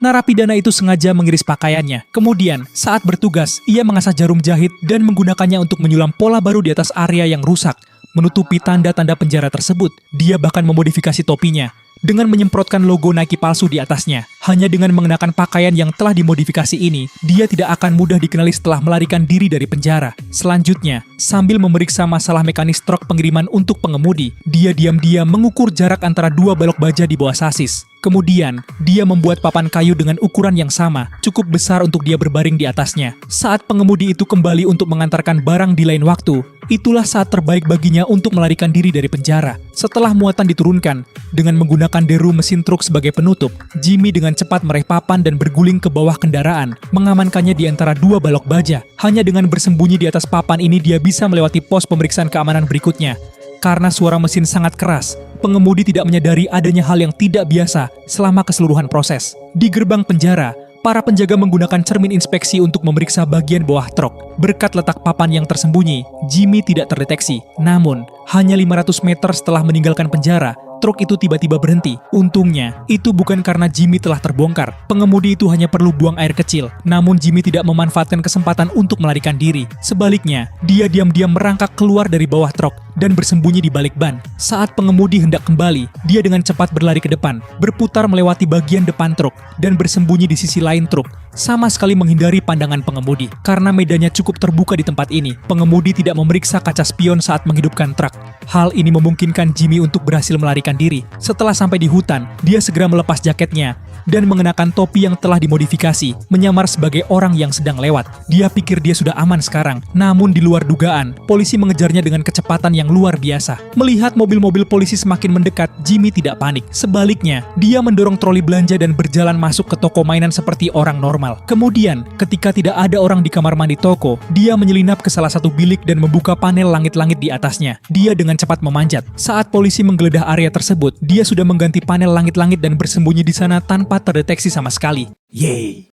Narapidana itu sengaja mengiris pakaiannya. Kemudian, saat bertugas, ia mengasah jarum jahit dan menggunakannya untuk menyulam pola baru di atas area yang rusak, menutupi tanda-tanda penjara tersebut. Dia bahkan memodifikasi topinya dengan menyemprotkan logo Nike palsu di atasnya. Hanya dengan mengenakan pakaian yang telah dimodifikasi ini, dia tidak akan mudah dikenali setelah melarikan diri dari penjara. Selanjutnya, sambil memeriksa masalah mekanis truk pengiriman untuk pengemudi, dia diam-diam mengukur jarak antara dua balok baja di bawah sasis. Kemudian, dia membuat papan kayu dengan ukuran yang sama, cukup besar untuk dia berbaring di atasnya. Saat pengemudi itu kembali untuk mengantarkan barang di lain waktu, itulah saat terbaik baginya untuk melarikan diri dari penjara. Setelah muatan diturunkan, dengan menggunakan deru mesin truk sebagai penutup, Jimmy dengan cepat meraih papan dan berguling ke bawah kendaraan, mengamankannya di antara dua balok baja. Hanya dengan bersembunyi di atas papan ini dia bisa melewati pos pemeriksaan keamanan berikutnya. Karena suara mesin sangat keras, pengemudi tidak menyadari adanya hal yang tidak biasa selama keseluruhan proses. Di gerbang penjara, para penjaga menggunakan cermin inspeksi untuk memeriksa bagian bawah truk. Berkat letak papan yang tersembunyi, Jimmy tidak terdeteksi. Namun, hanya 500 meter setelah meninggalkan penjara, truk itu tiba-tiba berhenti. Untungnya, itu bukan karena Jimmy telah terbongkar. Pengemudi itu hanya perlu buang air kecil. Namun Jimmy tidak memanfaatkan kesempatan untuk melarikan diri. Sebaliknya, dia diam-diam merangkak keluar dari bawah truk dan bersembunyi di balik ban. Saat pengemudi hendak kembali, dia dengan cepat berlari ke depan, berputar melewati bagian depan truk, dan bersembunyi di sisi lain truk, sama sekali menghindari pandangan pengemudi. Karena medannya cukup terbuka di tempat ini, pengemudi tidak memeriksa kaca spion saat menghidupkan truk. Hal ini memungkinkan Jimmy untuk berhasil melarikan diri. Setelah sampai di hutan, dia segera melepas jaketnya dan mengenakan topi yang telah dimodifikasi, menyamar sebagai orang yang sedang lewat. Dia pikir dia sudah aman sekarang, namun di luar dugaan, polisi mengejarnya dengan kecepatan yang luar biasa. Melihat mobil-mobil polisi semakin mendekat, Jimmy tidak panik. Sebaliknya, dia mendorong troli belanja dan berjalan masuk ke toko mainan seperti orang normal. Kemudian, ketika tidak ada orang di kamar mandi toko, dia menyelinap ke salah satu bilik dan membuka panel langit-langit di atasnya. Dia dengan cepat memanjat. Saat polisi menggeledah area tersebut, dia sudah mengganti panel langit-langit dan bersembunyi di sana tanpa terdeteksi sama sekali. Yeay!